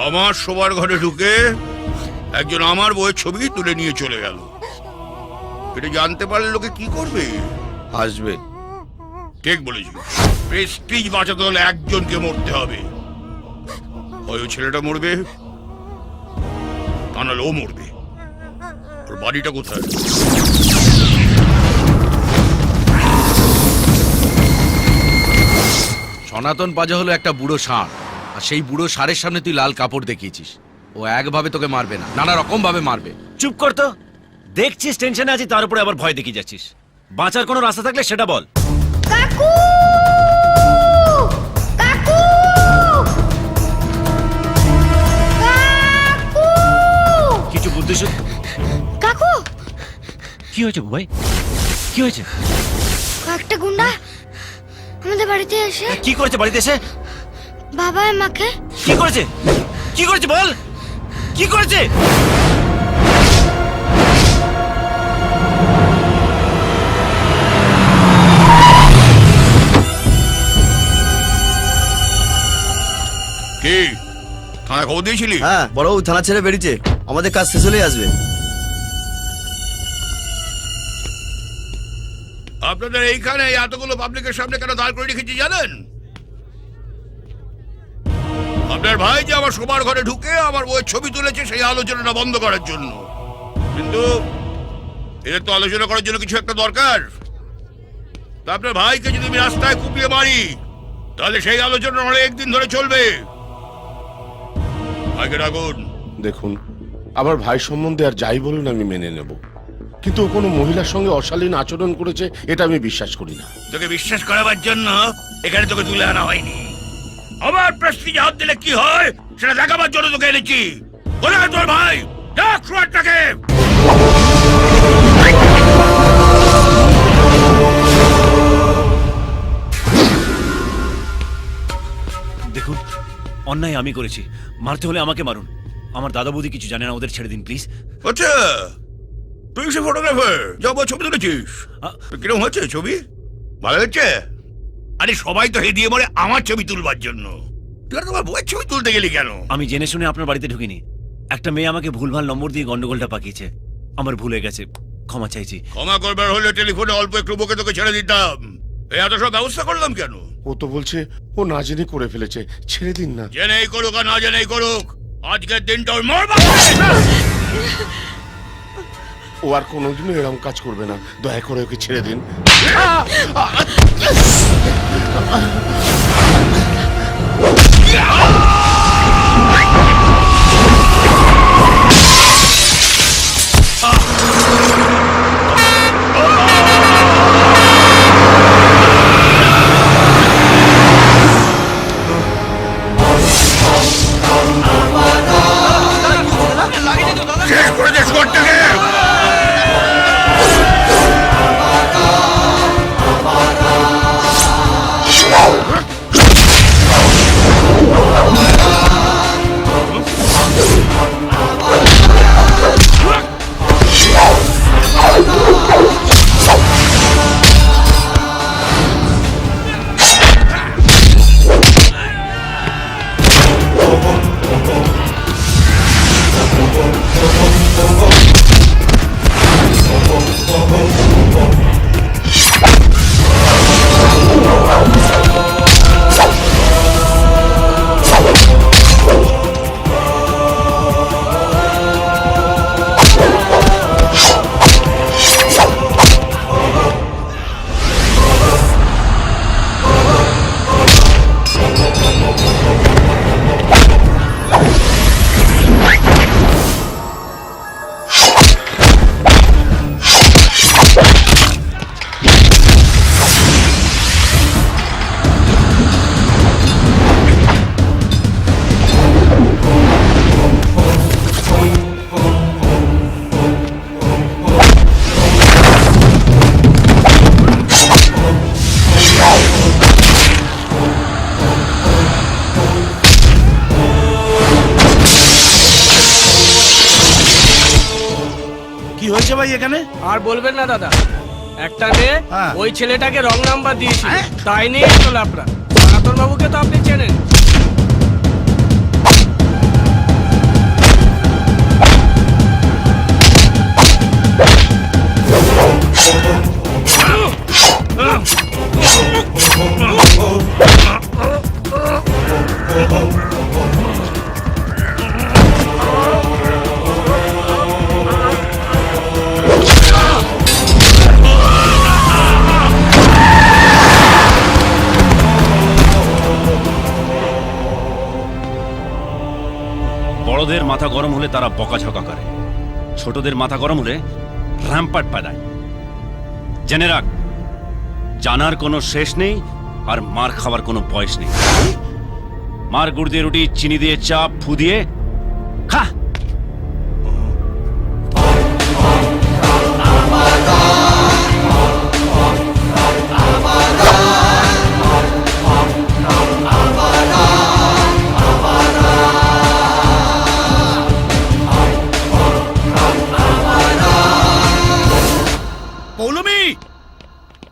আমার শোবার ঘরে ঢুকে একজন আমার বউয়ের ছবি তুলে নিয়ে চলে গেল। এটা জানতে পারলে লোকে কি করবে? আসবে। ঠিক বলেছি। প্রেস্টিজ বাঁচাতে হলে একজনকে মরতে হবে। হয় ওই ছেলেটা মরবে, তা নাহলে ও মরবে। ওর বাড়িটা কোথায়? সনাতন পাজা হলো একটা বুড়ো ষাঁড়, আর সেই বুড়ো ষাঁড়ের সামনে তুই লাল কাপড় দেখিয়েছিস। ও একভাবে তোকে মারবে না, নানা রকম ভাবে মারবে। চুপ কর তো। দেখছিস টেনশনে আছি, তার উপরে আবার ভয় দেখিয়ে যাচ্ছিস। বাঁচার কোনো রাস্তা থাকলে সেটা বল। কাকু! কাকু! কাকু! কিছু বুদ্ধি কাকু! কি হয়েছে ভাই? কি হয়েছে? কয়েকটা গুন্ডা আমাদের বাড়িতে এসে কি করেছে বাড়িতে এসে? বাবা আর মাকে কি করেছে? কি করেছে বল? কি করেছে? কি থানা খবর দিয়েছিলি? হ্যাঁ, বড়বাবু থানা ছেড়ে বেরিয়েছে। আমাদের কাজ শেষ হলেই আসবে। আপনাদের এইখানে এতগুলো পাবলিকের সামনে কেন দাঁড় করে রেখেছি জানেন? আপনার ভাই যে আমার শোবার ঘরে ঢুকে আমার বউয়ের ছবি তুলেছে সেই আলোচনাটা বন্ধ করার জন্য। কিন্তু এদের তো আলোচনা করার জন্য কিছু একটা দরকার। তা আপনার ভাইকে যদি আমি রাস্তায় কুপিয়ে মারি তাহলে সেই আলোচনা অনেকদিন ধরে চলবে। ভাইকে ডাকুন। দেখুন, আমার ভাই সম্বন্ধে আর যাই বলুন আমি মেনে নেব, কিন্তু ও কোনো মহিলার সঙ্গে অশালীন আচরণ করেছে এটা আমি বিশ্বাস করি না। তোকে বিশ্বাস করাবার জন্য এখানে তোকে তুলে আনা হয়নি। আমার প্রেস্টিজে হাত দিলে কি হয় সেটা দেখাবার জন্য তোকে এনেছি। কোথায় তোর ভাই? ডাক শুয়ারটাকে। দেখুন, অন্যায় আমি করেছি। মারতে হলে আমাকে মারুন। আমার দাদা বৌদি কিছু জানে না, ওদের ছেড়ে দিন প্লিজ। আচ্ছা, তুই সে ফটোগ্রাফার, যাবো ছবি তুলেছিস। কিরকম হচ্ছে ছবি? ভালো হচ্ছে? আরে সবাই তো হেদিয়ে মরে আমার ছবি তুলবার জন্য। তুই আর তোমার বউয়ের ছবি তুলতে গেলি কেন? আমি জেনে শুনে আপনার বাড়িতে ঢুকিনি। একটা মেয়ে আমাকে ভুলভাল নম্বর দিয়ে গন্ডগোলটা পাকিয়েছে। আমার ভুল হয়ে গেছে, ক্ষমা চাইছি। ক্ষমা করবার হলে টেলিফোনে অল্প একটু বকে তোকে ছেড়ে দিতাম। এই এত সব ব্যবস্থা করলাম কেন? ও তো বলছে ও না জেনে করে ফেলেছে, ছেড়ে দিন না। জেনেই করুক আর না জেনেই করুক, আজকের দিনটা ওর মরবা। ও আর কোনোদিনও এরকম কাজ করবে না, দয়া করে ওকে ছেড়ে দিন। শেষ করে দে শুয়ারটাকে। কি হয়েছে ভাই এখানে? আর বলবেন না দাদা, একটা মেয়ে ওই ছেলেটাকে রং নাম্বার দিয়েছিল, তাই নিয়ে চলে আপনার সনাতন বাবুকে তো আপনি চেনেন। বড়দের মাথা গরম হলে তারা বকাঝকা করে, ছোটদের মাথা গরম হলে র্যাম্পাট পায়। জেনে রাখ, জানার কোনো শেষ নেই আর মার খাওয়ার কোনো বয়স নেই। মার গুড় দিয়ে রুটি, চিনি দিয়ে চা, ফু দিয়ে খা। পৌলমী,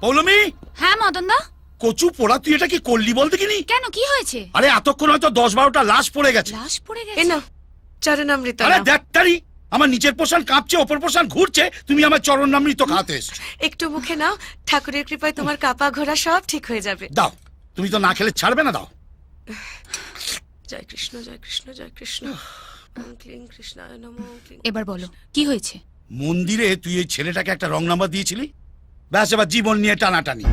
পৌলমী, হ্যাঁ মদন দা, কচু পোড়া, তুই এটা কি করলি বল দেখিনি? কেন কি হয়েছে? আরে এতক্ষণ হয়তো 10-12টা লাশ পড়ে গেছে। লাশ পড়ে এ গেছে? নাও চরণামৃত আরে নাও। দেখ তারি, আমার নিচের পোষণ কাঁপছে, ওপর পোষণ ঘুরছে, তুমি আমার চরণামৃত খাতে এসছো। একটু মুখে নাও, ঠাকুরের কৃপায় তোমার কাপা ঘোরা সব ঠিক হয়ে যাবে। দাও, তুমি তো না খেলে ছাড়বে না, দাও। জয় কৃষ্ণ, জয় কৃষ্ণ, জয় কৃষ্ণ। ওম ক্লিং কৃষ্ণায় নমঃ, ওম ক্লিং। এবার বলো কি হয়েছে? মন্দিরে তুই এই ছেলেটাকে একটা রং নাম্বার দিয়েছিলি, ব্যাস এবার জীবন নিয়ে টানাটানি।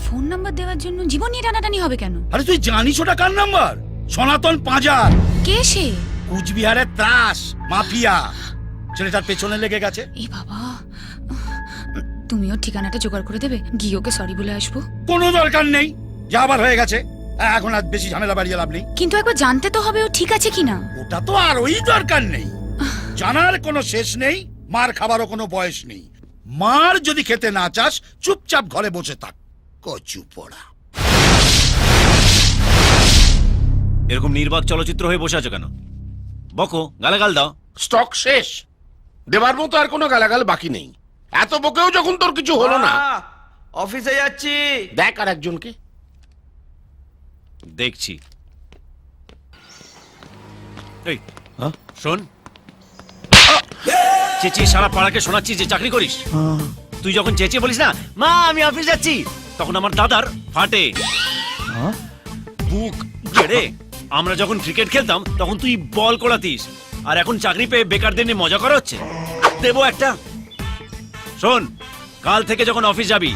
ফোন নাম্বার দেওয়ার জন্য জীবন নিয়ে টানাটানি হবে কেন? আরে তুই জানিস ওটা কার নাম্বার? সনাতন পাঁজার, কে সে? কুচবিহারের ত্রাস মাফিয়া। ছেলেটার পেছনে লেগে গেছে। এ বাবা, তুমিও ঠিকানাটা জোগাড় করে দেবে, গিয়ে ওকে সরি বলে আসবো। কোনো দরকার নেই, যা আবার হয়ে গেছে, এখন আর বেশি ঝামেলা বাড়িয়ে লাভ নেই। কিন্তু একবার জানতে তো হবে ও ঠিক আছে কিনা। ওটা তো আর ওই দরকার নেই, জানার কোনো শেষ নেই, মার খাবারও কোনো বয়স নেই। মার যদি খেতে না চাস, চুপচাপ ঘরে বসে থাক। কচু পোড়া। এরকম নির্বাক চলচ্চিত্র হয়ে বসে আছো কেন? বকো, গালাগাল দাও। স্টক শেষ, দেবার মতো আর কোনো গালাগাল বাকি নেই। এত বকেও যখন তোর কিছু হলো না, অফিসে যাচ্ছি। দেখ আর একজনকে। দেখছি। এই শোন, চেঁচিয়ে সারা পাড়াকে শোনাচ্ছিস যে চাকরি করিস। তুই যখন চেঁচিয়ে বলিস না, মা আমি অফিস যাচ্ছি, তখন আমার দাদার ফাটে বুক গেড়ে। আমরা যখন ক্রিকেট খেলতাম তখন তুই বল কোড়াতিস, আর এখন চাকরি পেয়ে বেকারদের নিয়ে মজা করা হচ্ছে। দেবো একটা। শোন, কাল থেকে যখন অফিস যাবি,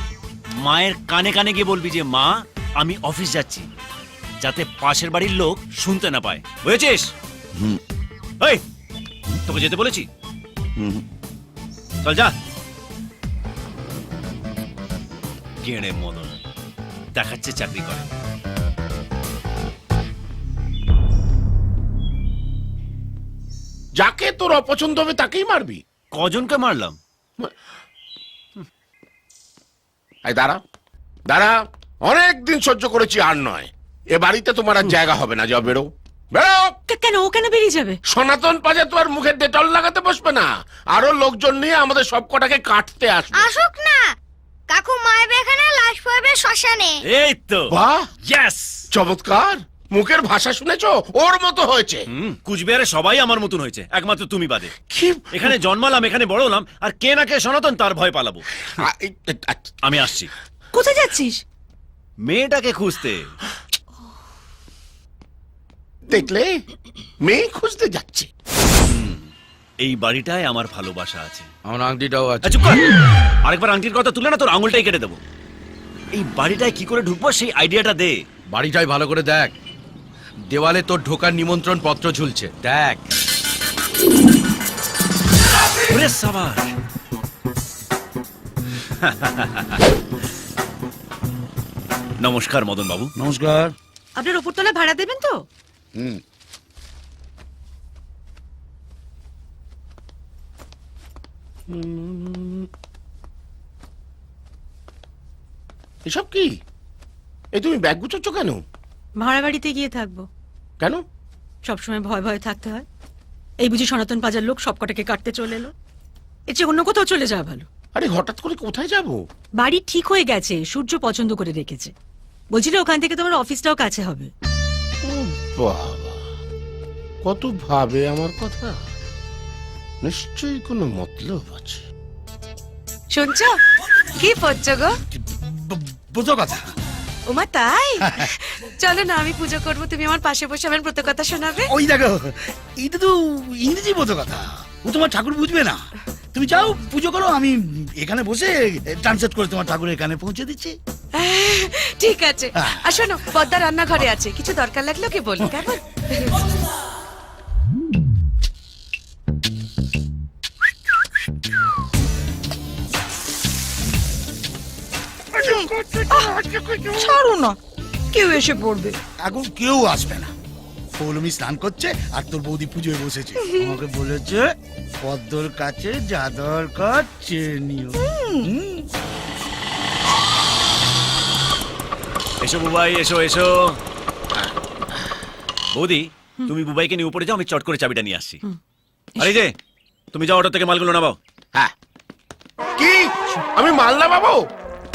মায়ের কানে কানে গিয়ে বলবি যে মা আমি অফিস যাচ্ছি, যাতে পাশের বাড়ির লোক শুনতে না পায়, বুঝেছিস? এই, তোকে যেতে বলেছি, চল যা। গেঁড়ে মদন দেখাচ্ছে চাকরি করে। যাকে তোর অপছন্দ হবে তাকেই মারবি? কজনকে মারলাম? এই দাঁড়া দাঁড়া, অনেক দিন সহ্য করেছি, আর নয়। এ বাড়িতে তোমার আর জায়গা হবে না, যাও বেরো বেরো। কেন ও কেন বেরিয়ে যাবে? সনাতন পাজা তো আর মুখে ডেটল লাগাতে বসবে না, আরো লোকজন নিয়ে আমাদের সব কটাকে কাটতে আসবে। আসুক না, কাকু মারবে এখানে, লাশ পড়বে শ্মশানে। এই তো, বাহ, ইয়েস, চমৎকার। মুখের ভাষা শুনেছো? ওর মতো হয়েছে। কুচবিহারে সবাই আমার মতন হয়েছে, একমাত্র তুমি বাদে। কি এখানে জন্মালাম, এখানে বড় হলাম, আর কে না কে সনাতন তার ভয় পালাবো। আমি আসছি। কোথায় যাচ্ছিস? মেয়েটাকে খুঁজতে। দেখলে, মেয়ে খুঁজতে যাচ্ছে। এই বাড়িটায় আমার ভালোবাসা আছে। আমার আংটিটাও আছে। চুপ কর। আরেকবার আংটির কথা তুলে না তোর আঙুলটাই কেটে দেবো। এই বাড়িটায় কি করে ঢুকবো সেই আইডিয়াটা দে। বাড়িটাই ভালো করে দেখ, দেওয়ালে তোর ঢোকার নিমন্ত্রণ পত্র ঝুলছে, দেখ। ওরে সাবাস। নমস্কার মদন বাবু। নমস্কার। আপনার ওপরতলা ভাড়া দেবেন তো? এসব কি? এই তুমি ব্যাগ গুছোচ্ছ কেন? ভাড়া বাড়িতে গিয়ে থাকবো। কেন? সবসময় ভয় ভয় থাকতে হয়। এই বুঝি সনাতন পাজার লোক সব কটাকে কাটতে চলে এলো। এর চেয়ে অন্য কোথাও চলে যাওয়া ভালো। আরে হঠাৎ করে কোথায় যাব? বাড়ি ঠিক হয়ে গেছে, সূর্য পছন্দ করে রেখেছে। বলছিল ওখান থেকে তোমার অফিসটাও কাছে হবে। ও বাবা, কত ভাবে আমার কথা। নিশ্চয়ই কোনো মতলব আছে। শুনছো কি পড়ছো গো? বুঝো কথা। ওমা তাই? চলো না, আমি পুজো করবো, তুমি আমার পাশে বসে আমার ব্রত কথা শোনাবে। ওই দেখো, এটা তো ইংরেজি বোঝো কথা, ও তোমার ঠাকুর বুঝবে না। তুমি যাও পুজো করো, আমি এখানে বসে ট্রান্সলেট করে তোমার ঠাকুরের এখানে পৌঁছে দিচ্ছি। ঠিক আছে। আর শোনো, পদ্মা রান্নাঘরে আছে, কিছু দরকার লাগলে ওকে বলি, কেমন? ছাড়ো না, কেউ এসে পড়বে। এখন কেউ আসবে না, পৌলমি স্নান করছে আর তোর বৌদি পুজোয় বসেছে। আমাকে বলেছে পদ্মর কাছে যা দরকার চেয়ে নিও। এসো বুবাই, এসো এসো। বৌদি, তুমি বুবাইকে নিয়ে উপরে যাও, আমি চট করে চাবিটা নিয়ে আসছি। আরে যে তুমি যাও, অটো থেকে মালগুলো নামাও। হ্যাঁ, কি আমি মাল না পাবো?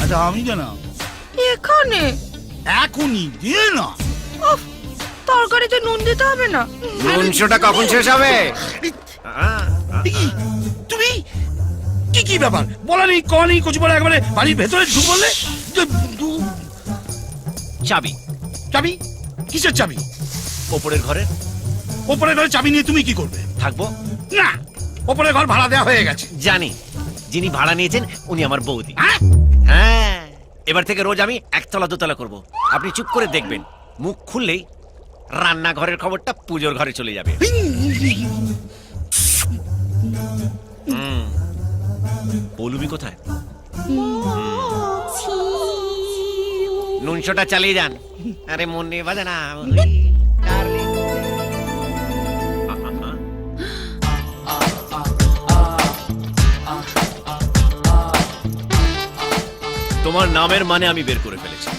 আচ্ছা আমি কেন? এখানে এখনই দিয়ে না। তরকারিতে নুন দিতে হবে না? নুনশোটা কখন শেষ হবে? তুমি কি কি ব্যাপার বলা নেই, ক নেই, কচু বলে একবারে বাড়ির ভেতরে ঢুক বললে। চাবি? চাবি? কিসের চাবি? ওপরের ঘরে ওপরের ঘরে চাবি নিয়ে তুমি কি করবে? থাকবো না, ওপরের ঘর ভাড়া দেওয়া হয়ে গেছে। জানি, যিনি ভাড়া নিয়েছেন উনি আমার বৌদি। হ্যাঁ? হ্যাঁ, এবার থেকে রোজ আমি একতলা দোতলা করব। আপনি চুপ করে দেখবেন, মুখ খুললেই রান্নাঘরের খবরটা পুজোর ঘরে চলে যাবে। পৌলুমি কোথায়? নুনশোটা চালিয়ে যান। আরে মন নেই বাজে না। তোমার নামের মানে আমি বের করে ফেলেছি,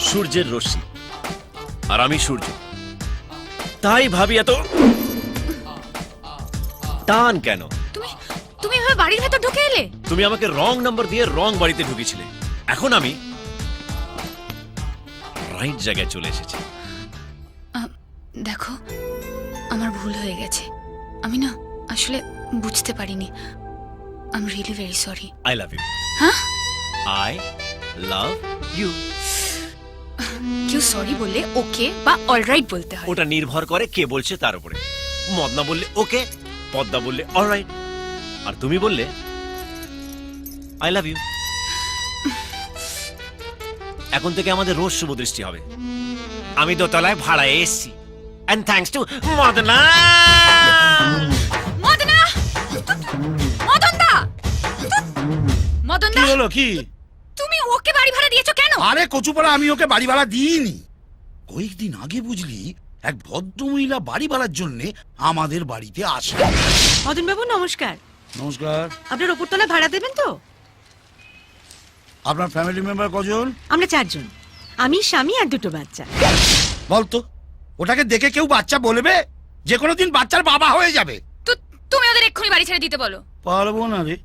সূর্যের রশ্মি, আর আমি সূর্য। তাই ভাবি এত টান কেন? তুমি এভাবে বাড়ির ভেতর ঢুকে এলে? তুমি আমাকে রং নাম্বার দিয়ে রং বাড়িতে ঢুকেছিলে, এখন আমি রাইট জায়গায় চলে এসেছি। দেখো, আমার ভুল হয়ে গেছে, আমি না আসলে বুঝতে পারিনি। I am really very sorry. I love you. হ্যাঁ, আই লাভ ইউ। কেউ সরি বললে ওকে বা অলরাইট বলতে হয়। ওটা নির্ভর করে কে বলছে তার উপরে। মদনা বললে ওকে, পদ্মা বললে অলরাইট, আর তুমি বললে আই লাভ ইউ। এখন থেকে আমাদের রোজ শুভ দৃষ্টি হবে। আমি দোতলায় ভাড়ায় এসেছি, and thanks to Madna. Madna, মদনদা, মদনদা, কি হলো কি? তুমি ওকে বাড়ি ভাড়া দিয়েছো কেন? আরে কচুপাড়া, আমি ওকে বাড়ি ভাড়া দিইনি। কয়েকদিন আগে বুঝলি এক ভদ্রমহিলা বাড়ি ভাড়ার জন্য আমাদের বাড়িতে আসে। মদন বাবু নমস্কার। নমস্কার। আপনার ওপরতলা ভাড়া দেবেন তো? আপনার ফ্যামিলি মেম্বার কজন? আমরা 4 জন, আমি, স্বামী আর 2 বাচ্চা। বলতো, ওটাকে দেখে কেউ বাচ্চা বলবে? যে কোনো দিন বাচ্চার বাবা হয়ে যাবে। তুমি ওদের এক্ষুনি বাড়ি ছেড়ে দিতে বলো। পারবো না রে,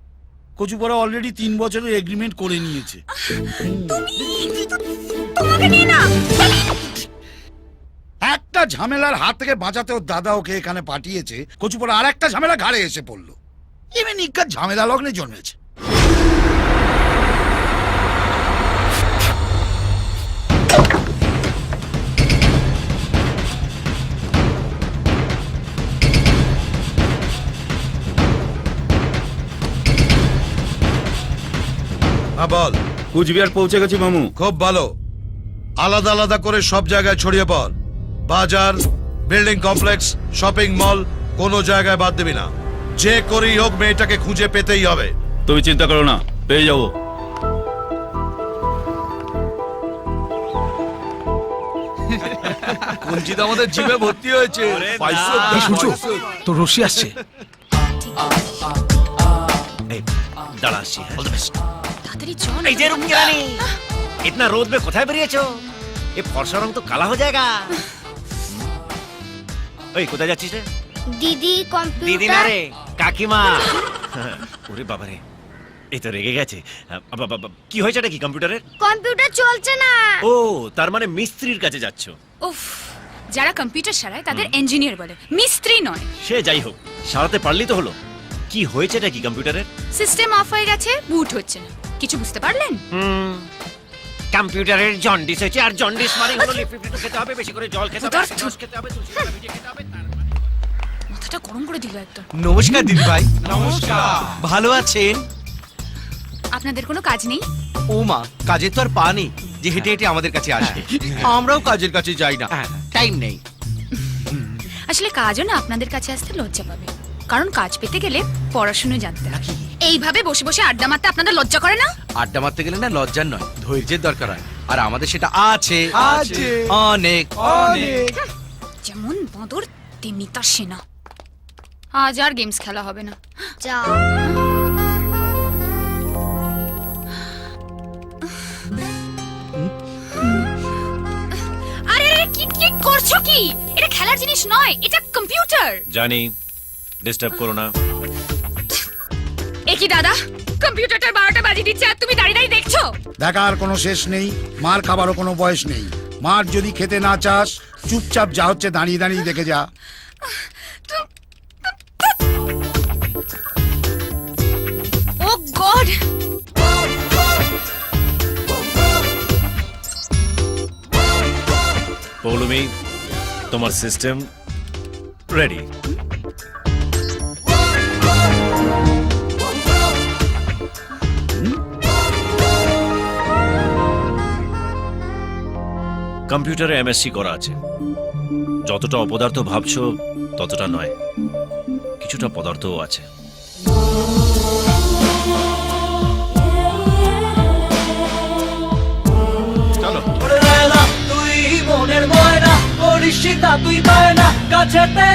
কচুপাড়া অলরেডি 3 বছরের এগ্রিমেন্ট করে নিয়েছে। তোমাকে নিয়ে না। একটা ঝামেলার হাত থেকে বাঁচাতে ওর দাদা ওকে এখানে পাঠিয়েছে, কচুপাড়া আর একটা ঝামেলা ঘাড়ে এসে পড়লো। এমনি নিকার ঝামেলা লগ্নে জন্মেছে। বল। কুচবিহার পৌঁছে গেছি মামু। খুব ভালো, আলাদা আলাদা করে সব জায়গায় ছড়িয়ে পড়। বাজার, বিল্ডিং কমপ্লেক্স, শপিং মল, কোনো জায়গায় বাদ দিবি না। যে করেই হোক মেয়েটাকে খুঁজে পেতেই হবে। তুমি চিন্তা করো না, পেয়ে যাবো। কুঞ্চিত আমাদের জিভে ভর্তি হয়েছে। তো রশি আসছে। এই, দাঁড়া আসছি। তাড়াতাড়ি চল। এই যে রুমকি রানী, इतना रोद में কোথায় বেরিয়েছো? এ ফর্সা রং তো কালা হয়ে যায়গা। ওই কোথায় যাচ্ছিস রে? দিদি দিদি না কম্পিউটার। রে, কাকিমা। ওরে বাবা রে, এই তো রেগে গেছে। কি হয়েছে এটা? কি কম্পিউটারের? কম্পিউটার চলছে না। ও, তার মানে মিস্ত্রির কাছে যাচ্ছ। উফ, যারা কম্পিউটার সারায় তাদের ইঞ্জিনিয়ার বলে, মিস্ত্রি নয়। সে যাই হোক, সারাতে পারলি তো হলো। কি হয়েছেটা কি কম্পিউটারের? সিস্টেম অফ হয়ে গেছে, বুট হচ্ছে না। কিছু বুঝতে পারলেন? কম্পিউটারের জন্ডিস হয়েছে, আর জন্ডিস মানে হলো লিপিড খেতে হবে, বেশি করে জল খেতে হবে, ক্ষুধার্ত। রস খেতে হবে, তুলসী পাতা ভিজিয়ে খেতে হবে, মাথাটা গরম করে দিল একদম। নমস্কার দিদি ভাই। নমস্কার। ভালো আছেন? আপনাদের কোনো কাজ নেই? ও মা, কাজের তো আর পা নেই যে হেঁটে হেঁটে আমাদের কাছে আসবে। আমরাও কাজের কাছে যাই না, টাইম নেই। আসলে কাজও না আপনাদের কাছে আসতে লজ্জা পাবে, কারণ কাজ পেতে গেলে পড়াশুনো জানতে হয়। এইভাবে বসে বসে আড্ডা মারতে আপনাদের লজ্জা করে না? আড্ডা মারতে গেলে না লজ্জার নয়, ধৈর্যের দরকার হয়, আর আমাদের সেটা আছে অনেক অনেক। যেমন বাঁদর তেমনি তার সেনা। আজ আর গেমস খেলা হবে না। যা আরে আরে, কি কি করছো কি? এটা খেলার জিনিস নয়, এটা কম্পিউটার। জানি, ডিস্টার্ব করো না। এ কি দাদা, কম্পিউটারটার 12টা বাজিয়ে দিচ্ছে আর তুমি দাঁড়িয়ে দাঁড়িয়ে দেখছো? দেখার কোনো শেষ নেই, মার খাবারও কোনো বয়স নেই। মার যদি খেতে না চাস চুপচাপ যা হচ্ছে দাঁড়িয়ে দাঁড়িয়ে দেখে যা। ও গড! পৌলমি, তোমার সিস্টেম রেডি। কম্পিউটারে এমএসসি করা আছে। যতটা অপদার্থ ভাবছো ততটা নয়, কিছুটা পদার্থও আছে। চলো। তুই মনের ময়না করিস তুই পায় না, কাছেতে